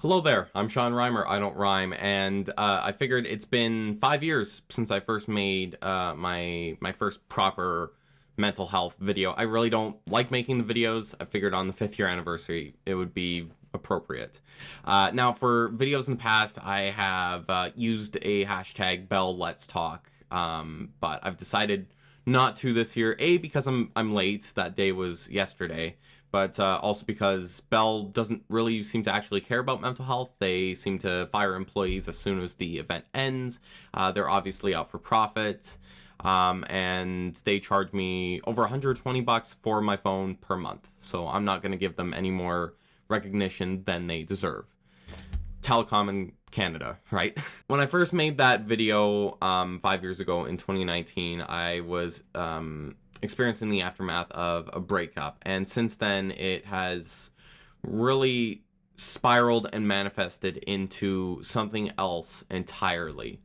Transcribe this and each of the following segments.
Hello there, I'm Sean Reimer, I don't rhyme, and I figured it's been 5 years since I first made my first proper mental health video. I really don't like making the videos. I figured on the 5th year anniversary it would be appropriate. Now, for videos in the past, I have used a hashtag Bell Let's Talk, but I've decided not to this year. A, because I'm late. That day was yesterday, but also because Bell doesn't really seem to actually care about mental health. They seem to fire employees as soon as the event ends. They're obviously out for profit, and they charge me over 120 bucks for my phone per month. So I'm not going to give them any more recognition than they deserve. Telecom in Canada, right? When I first made that video 5 years ago in 2019, I was experiencing the aftermath of a breakup, and since then it has really spiraled and manifested into something else entirely.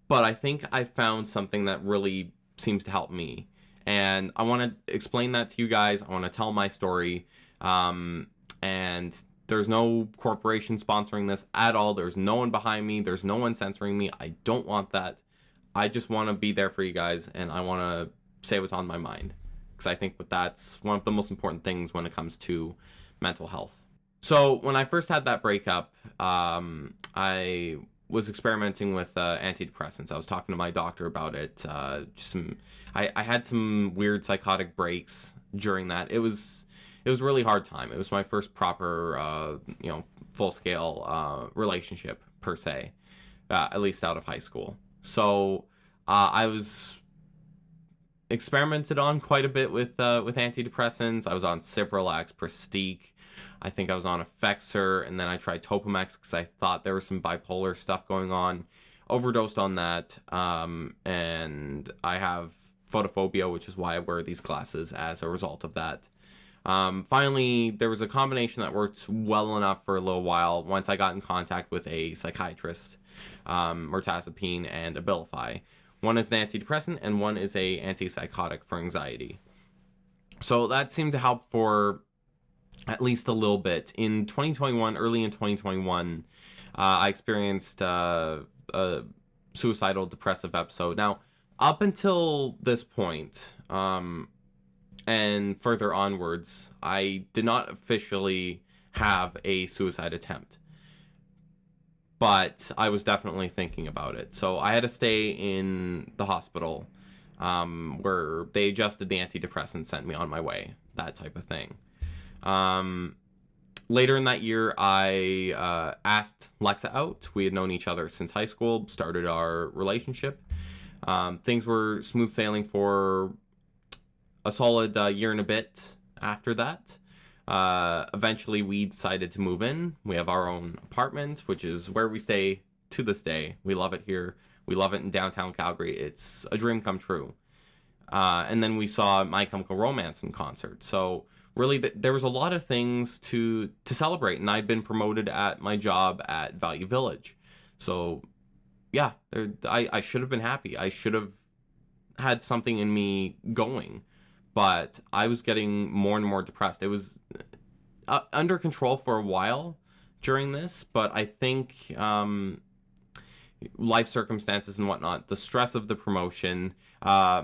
But I think I found something that really seems to help me, and I want to explain that to you guys. I want to tell my story, and there's no corporation sponsoring this at all. There's no one behind me. There's no one censoring me. I don't want that. I just want to be there for you guys, and I want to say what's on my mind, because I think that's one of the most important things when it comes to mental health. So when I first had that breakup, I was experimenting with antidepressants. I was talking to my doctor about it. I had some weird psychotic breaks during that. It was a really hard time. It was my first proper, full scale relationship per se, at least out of high school. So I was experimented on quite a bit with antidepressants. I was on Cipralex, Prestique. I think I was on Effexor, and then I tried Topomex because I thought there was some bipolar stuff going on. Overdosed on that, and I have photophobia, which is why I wear these glasses as a result of that. Finally, there was a combination that worked well enough for a little while once I got in contact with a psychiatrist, mirtazapine and Abilify. One is an antidepressant and one is a antipsychotic for anxiety. So that seemed to help for at least a little bit. In 2021, early in 2021, I experienced a suicidal depressive episode. Now, up until this point, and further onwards, I did not officially have a suicide attempt, but I was definitely thinking about it. So I had to stay in the hospital, where they adjusted the antidepressant, sent me on my way, that type of thing. Later in that year, I asked Lexa out. We had known each other since high school, started our relationship. Things were smooth sailing for a solid year and a bit after that. Eventually, we decided to move in. We have our own apartment, which is where we stay to this day. We love it here. We love it in downtown Calgary. It's a dream come true. And then we saw My Chemical Romance in concert. So really, there was a lot of things to celebrate, and I'd been promoted at my job at Value Village. So yeah, I should have been happy. I should have had something in me going, but I was getting more and more depressed. It was under control for a while during this, but I think life circumstances and whatnot, the stress of the promotion,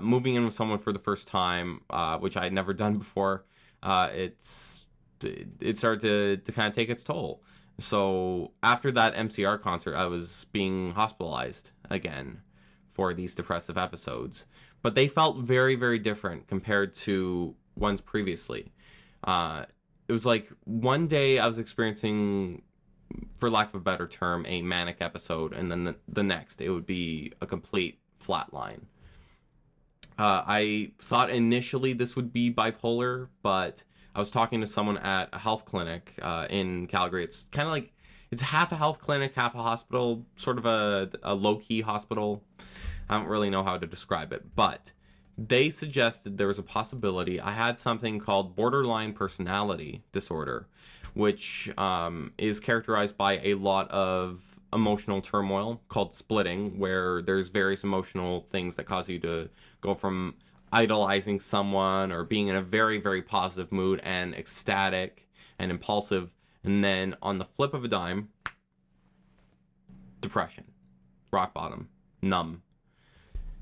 moving in with someone for the first time, which I had never done before, it started to kind of take its toll. So after that MCR concert, I was being hospitalized again for these depressive episodes, but they felt very, very different compared to ones previously. It was like one day I was experiencing, for lack of a better term, a manic episode, and then the next it would be a complete flatline. I thought initially this would be bipolar, but I was talking to someone at a health clinic in Calgary. It's kind of like, it's half a health clinic, half a hospital, sort of a low-key hospital. I don't really know how to describe it, but they suggested there was a possibility I had something called borderline personality disorder, which is characterized by a lot of emotional turmoil called splitting, where there's various emotional things that cause you to go from idolizing someone or being in a very, very positive mood and ecstatic and impulsive And then on the flip of a dime, depression, rock bottom, numb.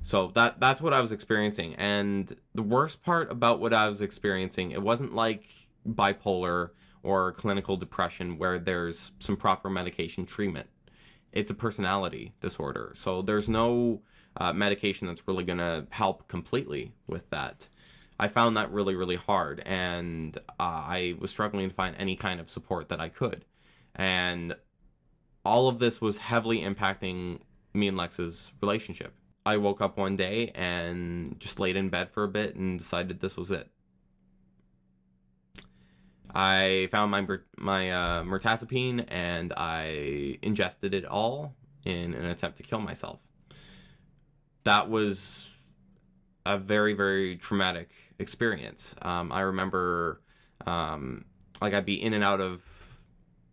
So that's what I was experiencing. And the worst part about what I was experiencing, it wasn't like bipolar or clinical depression where there's some proper medication treatment. It's a personality disorder. So there's no medication that's really going to help completely with that. I found that really, really hard. And I was struggling to find any kind of support that I could. And all of this was heavily impacting me and Lex's relationship. I woke up one day and just laid in bed for a bit and decided this was it. I found my mirtazapine and I ingested it all in an attempt to kill myself. That was a very, very traumatic experience. I remember like I'd be in and out of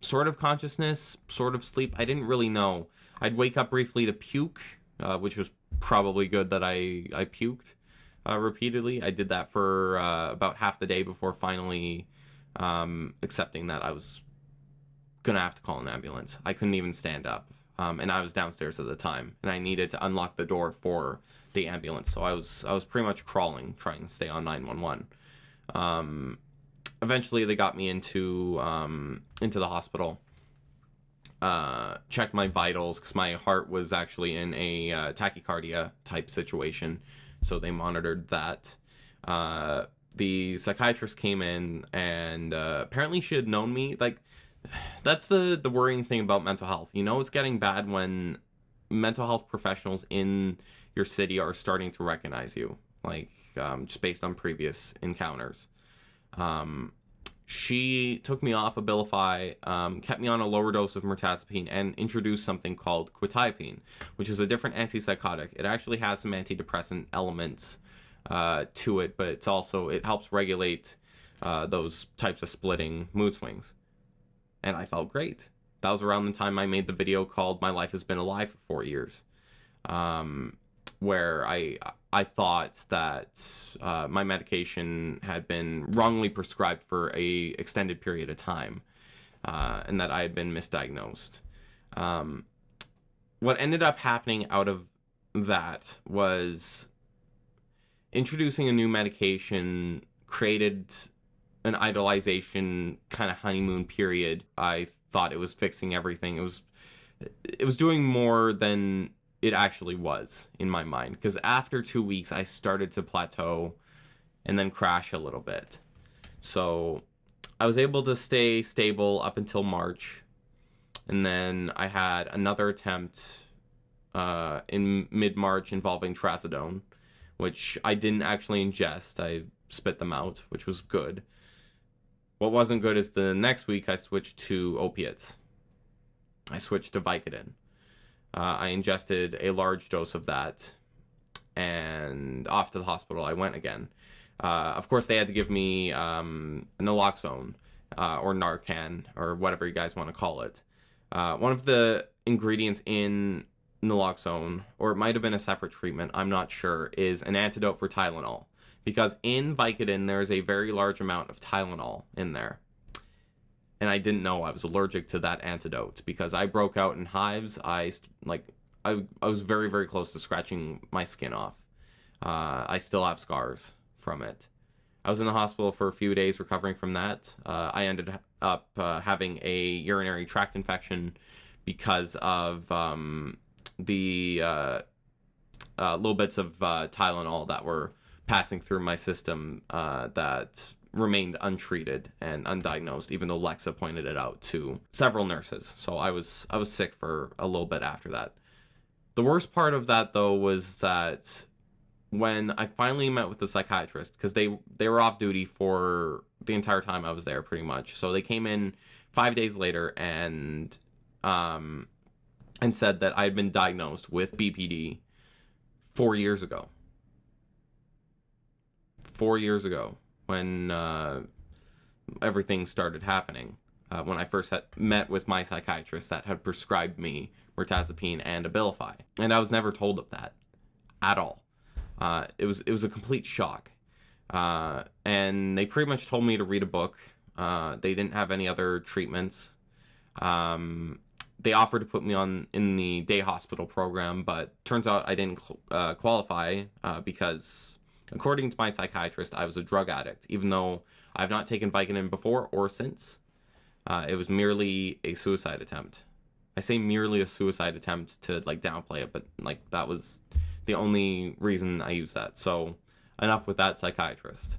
sort of consciousness, sort of sleep. I didn't really know. I'd wake up briefly to puke, which was probably good that I puked repeatedly. I did that for about half the day before finally accepting that I was gonna have to call an ambulance. I couldn't even stand up, and I was downstairs at the time, and I needed to unlock the door for the ambulance. So I was pretty much crawling, trying to stay on 911. Eventually, they got me into the hospital. Checked my vitals because my heart was actually in a tachycardia type situation, so they monitored that. The psychiatrist came in and apparently she had known me. Like, that's the worrying thing about mental health. You know, it's getting bad when mental health professionals in your city are starting to recognize you, like just based on previous encounters. She took me off Abilify, kept me on a lower dose of mirtazapine, and introduced something called quetiapine, which is a different antipsychotic. It actually has some antidepressant elements to it, but it helps regulate those types of splitting mood swings. And I felt great. That was around the time I made the video called "My Life Has Been a Lie for 4 Years," where I thought that my medication had been wrongly prescribed for a extended period of time, and that I had been misdiagnosed. What ended up happening out of that was introducing a new medication created an idolization kind of honeymoon period. I thought it was fixing everything. It was doing more than it actually was in my mind, because after 2 weeks I started to plateau and then crash a little bit. So I was able to stay stable up until March, and then I had another attempt in mid-March involving trazodone, which I didn't actually ingest. I spit them out, which was good. What wasn't good is the next week I switched to opiates. I switched to Vicodin. I ingested a large dose of that, and off to the hospital I went again. Of course, they had to give me naloxone or Narcan, or whatever you guys want to call it. One of the ingredients in naloxone, or it might have been a separate treatment, I'm not sure, is an antidote for Tylenol. Because in Vicodin, there is a very large amount of Tylenol in there. And I didn't know I was allergic to that antidote, because I broke out in hives. I was very, very close to scratching my skin off. I still have scars from it. I was in the hospital for a few days recovering from that. I ended up having a urinary tract infection because of the little bits of Tylenol that were passing through my system that remained untreated and undiagnosed, even though Lexa pointed it out to several nurses. So I was sick for a little bit after that. The worst part of that, though, was that when I finally met with the psychiatrist, because they were off duty for the entire time I was there, pretty much. So they came in 5 days later and said that I had been diagnosed with BPD 4 years ago. 4 years ago, when everything started happening. When I first met with my psychiatrist that had prescribed me mirtazapine and Abilify. And I was never told of that at all. It was a complete shock. And they pretty much told me to read a book They didn't have any other treatments. They offered to put me on in the day hospital program, but turns out I didn't qualify because, according to my psychiatrist, I was a drug addict, even though I've not taken Vicodin before or since. It was merely a suicide attempt. I say merely a suicide attempt to like downplay it, but like that was the only reason I used that. So enough with that psychiatrist.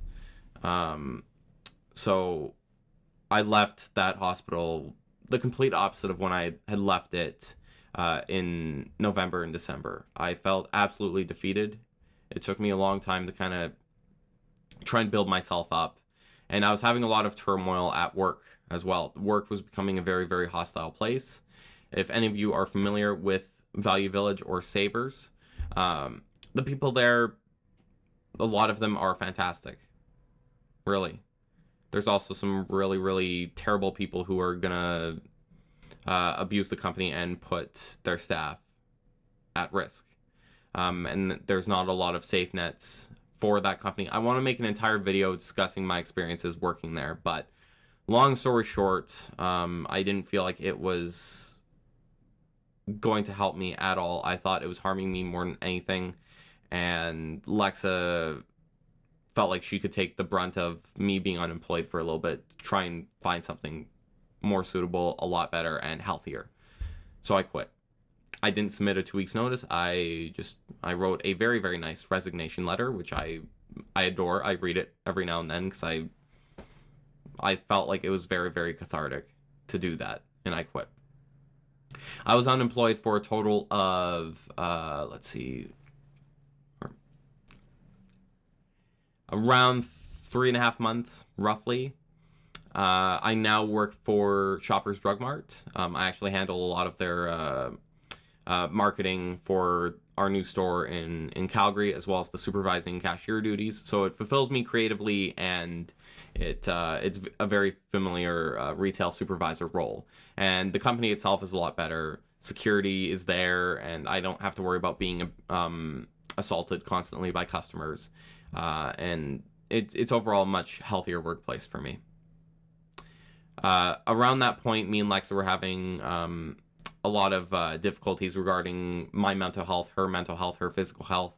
So I left that hospital the complete opposite of when I had left it in November and December. I felt absolutely defeated. It took me a long time to kind of try and build myself up. And I was having a lot of turmoil at work as well. Work was becoming a very, very hostile place. If any of you are familiar with Value Village or Savers, the people there, a lot of them are fantastic. Really. There's also some really, really terrible people who are gonna abuse the company and put their staff at risk. And there's not a lot of safe nets for that company. I want to make an entire video discussing my experiences working there, but long story short, I didn't feel like it was going to help me at all. I thought it was harming me more than anything, and Lexa felt like she could take the brunt of me being unemployed for a little bit to try and find something more suitable, a lot better, and healthier. So I quit. I didn't submit a 2 weeks notice. I wrote a very, very nice resignation letter, which I adore. I read it every now and then because I felt like it was very, very cathartic to do that, and I quit. I was unemployed for a total of, let's see, around 3.5 months, roughly. I now work for Shoppers Drug Mart. I actually handle a lot of their marketing for our new store in Calgary, as well as the supervising cashier duties. So it fulfills me creatively, and it's a very familiar retail supervisor role. And the company itself is a lot better. Security is there, and I don't have to worry about being assaulted constantly by customers. And it's overall a much healthier workplace for me. Around that point, me and Lexa were having a lot of difficulties regarding my mental health, her physical health.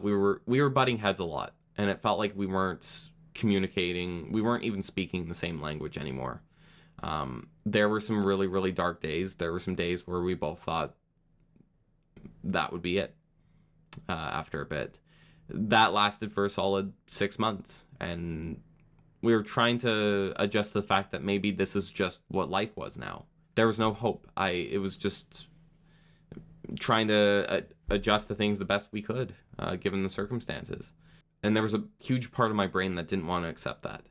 We were butting heads a lot, and it felt like we weren't communicating. We weren't even speaking the same language anymore. There were some really, really dark days. There were some days where we both thought that would be it after a bit. That lasted for a solid 6 months, and we were trying to adjust to the fact that maybe this is just what life was now. There was no hope. It was just trying to adjust to things the best we could, given the circumstances. And there was a huge part of my brain that didn't want to accept that.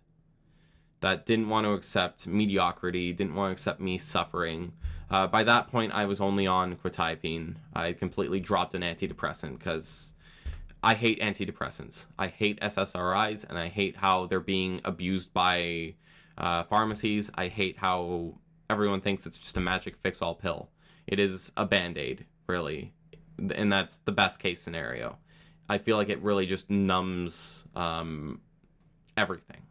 That didn't want to accept mediocrity, didn't want to accept me suffering. By that point, I was only on quetiapine. I completely dropped an antidepressant because I hate antidepressants. I hate SSRIs, and I hate how they're being abused by pharmacies. I hate how everyone thinks it's just a magic fix-all pill. It is a Band-Aid, really, and that's the best case scenario. I feel like it really just numbs everything,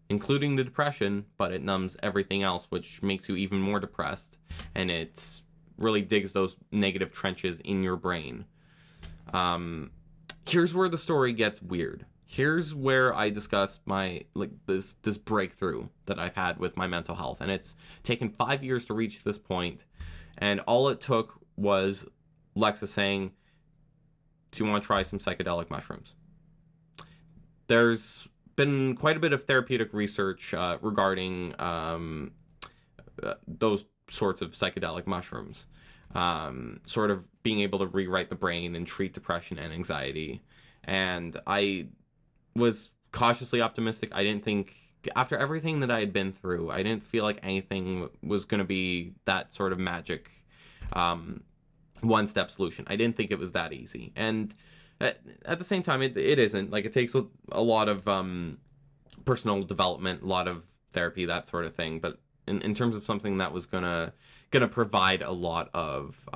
including the depression, but it numbs everything else, which makes you even more depressed, and it really digs those negative trenches in your brain. Here's where the story gets weird. Here's where I discuss my this breakthrough that I've had with my mental health, and it's taken 5 years to reach this point, and all it took was Lexa saying, "Do you want to try some psychedelic mushrooms?" There's been quite a bit of therapeutic research regarding those sorts of psychedelic mushrooms. Sort of being able to rewrite the brain and treat depression and anxiety. And I was cautiously optimistic. I didn't think, after everything that I had been through, I didn't feel like anything was going to be that sort of magic one-step solution. I didn't think it was that easy. And at the same time, it isn't. Like, it takes a lot of personal development, a lot of therapy, that sort of thing. But in terms of something that was gonna provide a lot of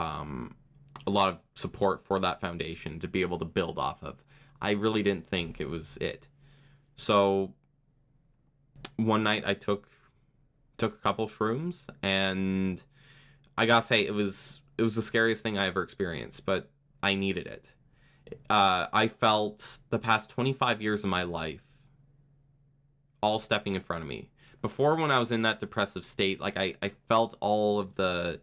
support for that foundation to be able to build off of, I really didn't think it was it. So one night I took a couple shrooms, and I gotta say it was the scariest thing I ever experienced, but I needed it. I felt the past 25 years of my life all stepping in front of me. Before, when I was in that depressive state, like I felt all of the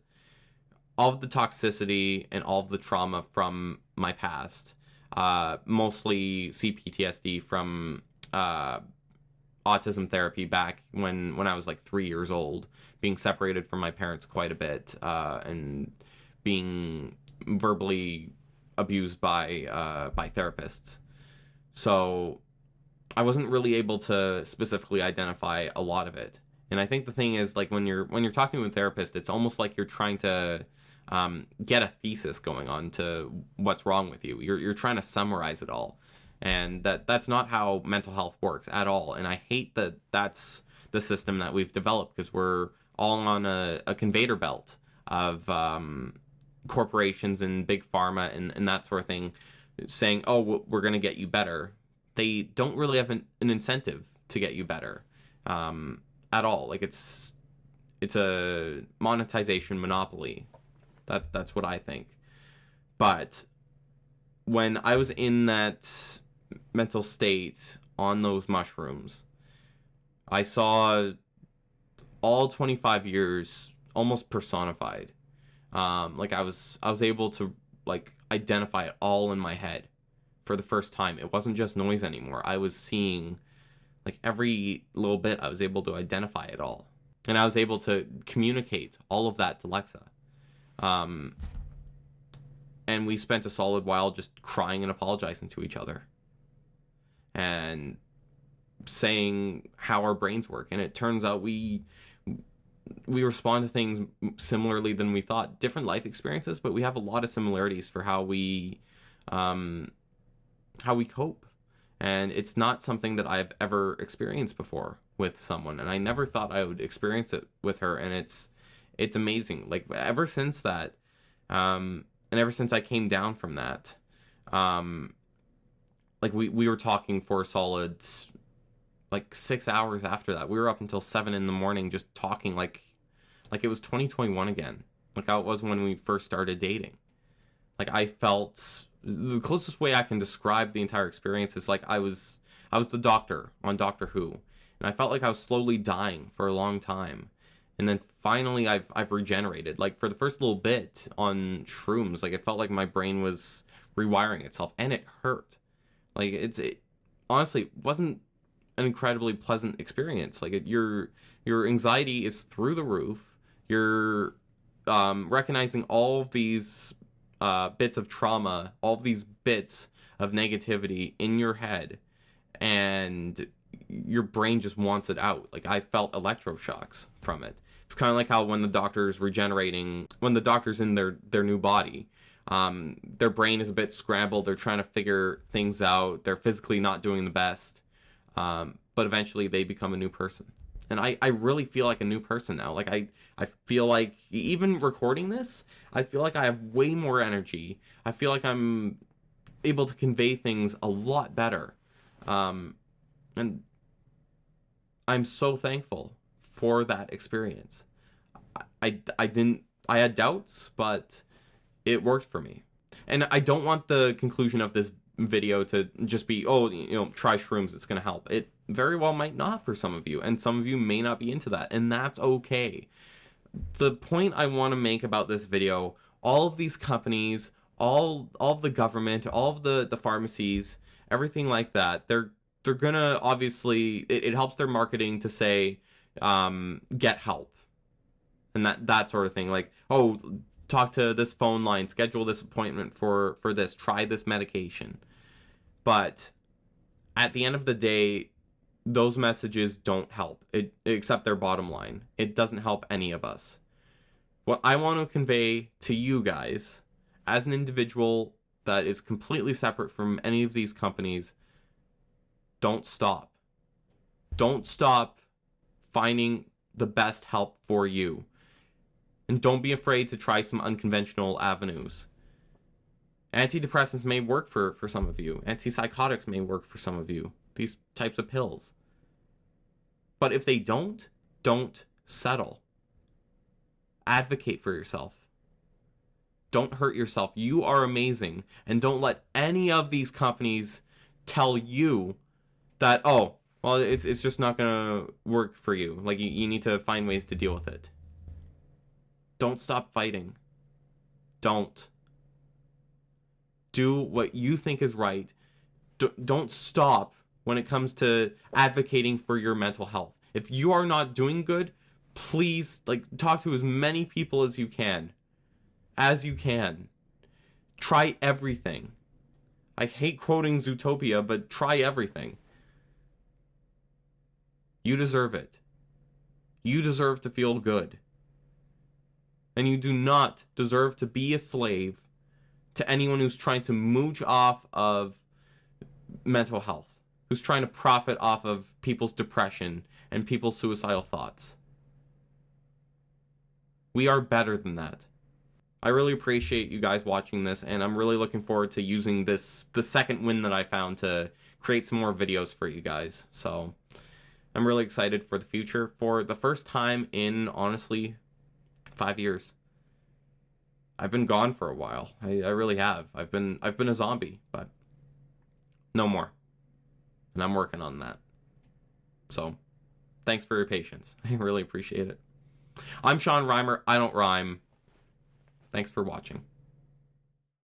toxicity and all of the trauma from my past. Mostly CPTSD from autism therapy back when I was like 3 years old, being separated from my parents quite a bit, and being verbally abused by therapists. So I wasn't really able to specifically identify a lot of it. And I think the thing is, like, when you're talking to a therapist, it's almost like you're trying to get a thesis going on to what's wrong with you. You're trying to summarize it all, and that's not how mental health works at all. And I hate that that's the system that we've developed, because we're all on a conveyor belt of corporations and big pharma and that sort of thing, saying, "Oh, we're going to get you better." They don't really have an incentive to get you better at all. Like, it's a monetization monopoly. That's what I think. But when I was in that mental state on those mushrooms, I saw all 25 years almost personified. Like, I was able to, like, identify it all in my head for the first time. It wasn't just noise anymore. I was seeing, like, every little bit. I was able to identify it all, and I was able to communicate all of that to Lexa. And we spent a solid while just crying and apologizing to each other and saying how our brains work. And it turns out we respond to things similarly than we thought. Different life experiences, but we have a lot of similarities for how we cope. And it's not something that I've ever experienced before with someone, and I never thought I would experience it with her. And it's amazing. Like, ever since that, and ever since I came down from that, like, we were talking for a solid, like, 6 hours after that. We were up until 7 in the morning just talking, like it was 2021 again, like how it was when we first started dating. Like, I felt, the closest way I can describe the entire experience is like I was the doctor on Doctor Who, and I felt like I was slowly dying for a long time. And then finally I've regenerated. Like, for the first little bit on shrooms, like, it felt like my brain was rewiring itself, and it hurt. Like, it honestly wasn't an incredibly pleasant experience. Like, your anxiety is through the roof. You're recognizing all of these bits of trauma, all of these bits of negativity in your head, and your brain just wants it out. Like, I felt electroshocks from it. It's kind of like how when the doctor's regenerating, when the doctor's in their new body, their brain is a bit scrambled. They're trying to figure things out. They're physically not doing the best, but eventually they become a new person. And I really feel like a new person now. Like, I feel like, even recording this, I feel like I have way more energy. I feel like I'm able to convey things a lot better. And I'm so thankful for that experience. I had doubts, but it worked for me. And I don't want the conclusion of this video to just be, oh, try shrooms, it's going to help. It very well might not for some of you, and some of you may not be into that, and that's okay. The point I want to make about this video, all of these companies, all of the government, all of the pharmacies, everything like that, they're gonna, obviously, it helps their marketing to say, get help, and that sort of thing. Like, oh, talk to this phone line, schedule this appointment for this, try this medication. But at the end of the day, those messages don't help, except their bottom line. It doesn't help any of us. What I want to convey to you guys, as an individual that is completely separate from any of these companies, don't stop. Don't stop finding the best help for you. And don't be afraid to try some unconventional avenues. Antidepressants may work for some of you. Antipsychotics may work for some of you. These types of pills. But if they don't settle. Advocate for yourself. Don't hurt yourself. You are amazing. And don't let any of these companies tell you that, oh, well, it's just not going to work for you. Like, you need to find ways to deal with it. Don't stop fighting. Don't. Do what you think is right. Don't stop when it comes to advocating for your mental health. If you are not doing good, please, like, talk to as many people as you can. Try everything. I hate quoting Zootopia, but try everything. You deserve it. You deserve to feel good. And you do not deserve to be a slave to anyone who's trying to mooch off of mental health, who's trying to profit off of people's depression and people's suicidal thoughts. We are better than that. I really appreciate you guys watching this, and I'm really looking forward to using the second win that I found to create some more videos for you guys. So I'm really excited for the future. For the first time in, honestly, 5 years. I've been gone for a while. I really have. I've been a zombie, but no more. And I'm working on that. So thanks for your patience. I really appreciate it. I'm Sean Reimer. I don't rhyme. Thanks for watching.